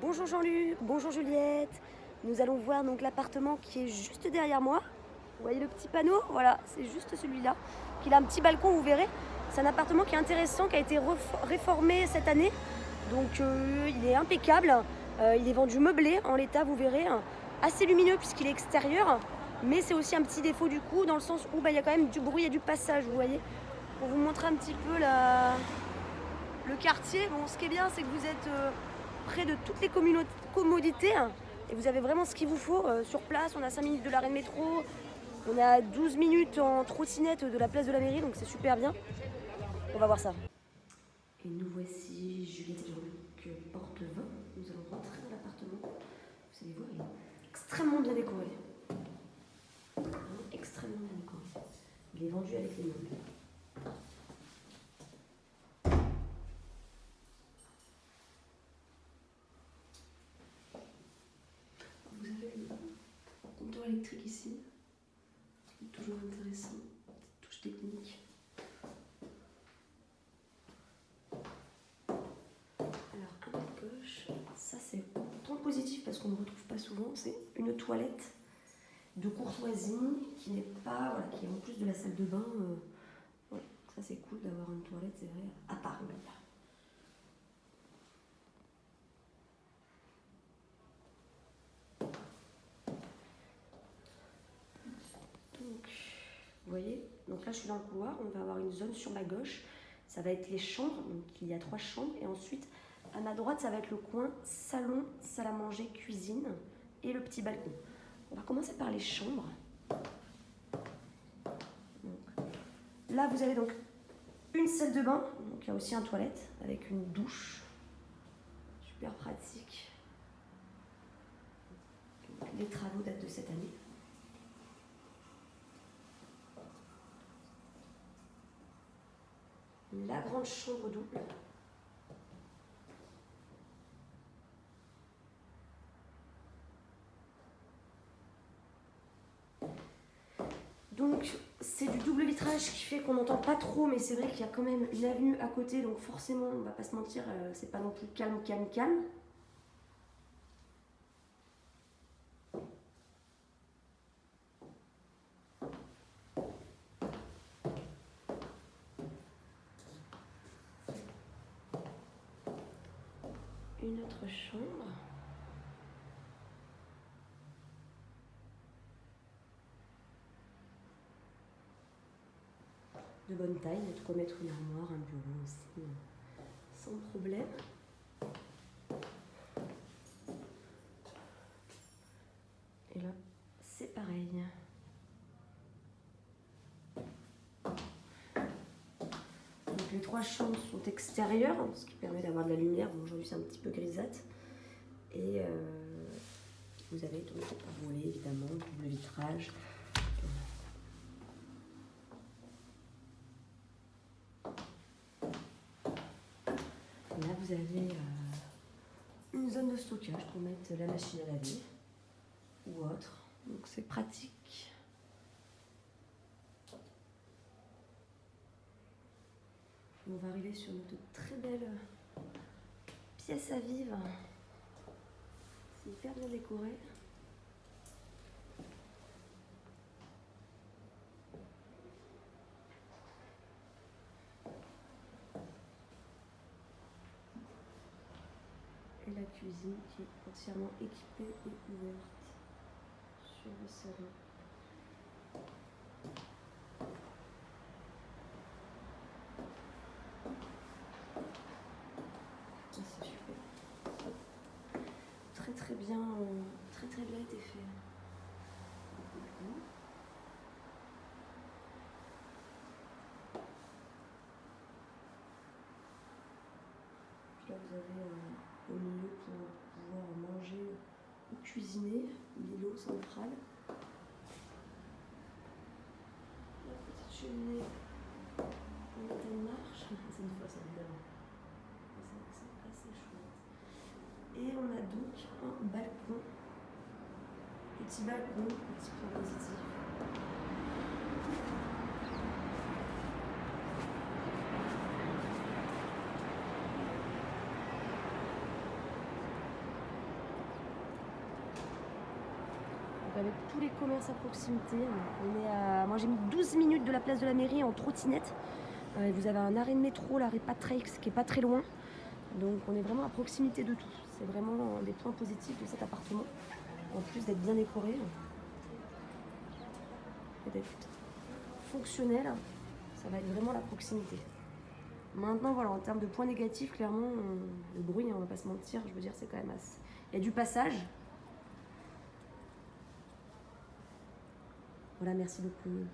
Bonjour Jean-Luc, bonjour Juliette. Nous allons voir donc l'appartement qui est juste derrière moi. Vous voyez le petit panneau? Voilà, c'est juste celui-là. Il a un petit balcon, vous verrez. C'est un appartement qui est intéressant, qui a été réformé cette année. Donc il est impeccable. Il est vendu meublé en l'état, vous verrez. Assez lumineux puisqu'il est extérieur. Mais c'est aussi un petit défaut du coup, dans le sens où il y a quand même du bruit et du passage, vous voyez. Pour vous montrer un petit peu le quartier, bon, ce qui est bien, c'est que vous êtes près de toutes les commodités et vous avez vraiment ce qu'il vous faut sur place. On a 5 minutes de l'arrêt de métro, on a 12 minutes en trottinette de la place de la mairie, donc c'est super bien. On va voir ça. Et nous voici, Juliette et Jean-Luc, porte 20. Nous allons rentrer dans l'appartement. Vous allez voir, il est extrêmement bien décoré. Extrêmement bien décoré. Il est vendu avec les meubles. Vous avez le comptoir électrique ici, toujours intéressant, petite touche technique. Alors à ma gauche, ça c'est point positif parce qu'on ne retrouve pas souvent, c'est une toilette de courtoisie qui n'est pas, voilà, qui est en plus de la salle de bain. Voilà. Ça c'est cool d'avoir une toilette, c'est vrai, à part. Donc, vous voyez, donc là je suis dans le couloir, on va avoir une zone sur ma gauche, ça va être les chambres, donc il y a 3 chambres, et ensuite à ma droite ça va être le coin salon, salle à manger, cuisine et le petit balcon. On va commencer par les chambres. Donc, là vous avez donc une salle de bain, donc il y a aussi un toilette avec une douche, super pratique. Donc, les travaux datent de cette année. La grande chambre double. Donc c'est du double vitrage qui fait qu'on n'entend pas trop, mais c'est vrai qu'il y a quand même une avenue à côté, donc forcément, on va pas se mentir, c'est pas non plus calme. Une autre chambre. De bonne taille, de quoi mettre une armoire, un bureau aussi, sans problème. Et là, c'est pareil. Donc les 3 chambres sont extérieures, ce qui permet d'avoir de la lumière. Bon, aujourd'hui c'est un petit peu grisâtre. Et vous avez donc un volet évidemment, double vitrage. Là, vous avez une zone de stockage pour mettre la machine à laver ou autre. Donc, c'est pratique. On va arriver sur notre très belle pièce à vivre. C'est hyper bien décoré. Et la cuisine qui est entièrement équipée et ouverte sur le salon. Ça, c'est super. Très bien, très bien été fait. Puis là vous avez au milieu pour pouvoir manger ou cuisiner, l'îlot central. La petite cheminée en métal marche, c'est une fois ça évidemment. C'est assez chouette. Et on a donc un balcon, petit point positif. avec tous les commerces à proximité. Moi j'ai mis 12 minutes de la place de la mairie en trottinette. Vous avez un arrêt de métro, l'arrêt Patreix, qui est pas très loin. Donc on est vraiment à proximité de tout. C'est vraiment un des points positifs de cet appartement. En plus d'être bien décoré et d'être fonctionnel, ça va être vraiment la proximité. Maintenant voilà, en termes de points négatifs, clairement, le bruit, on va pas se mentir, je veux dire c'est quand même assez... Il y a du passage. Voilà, merci beaucoup.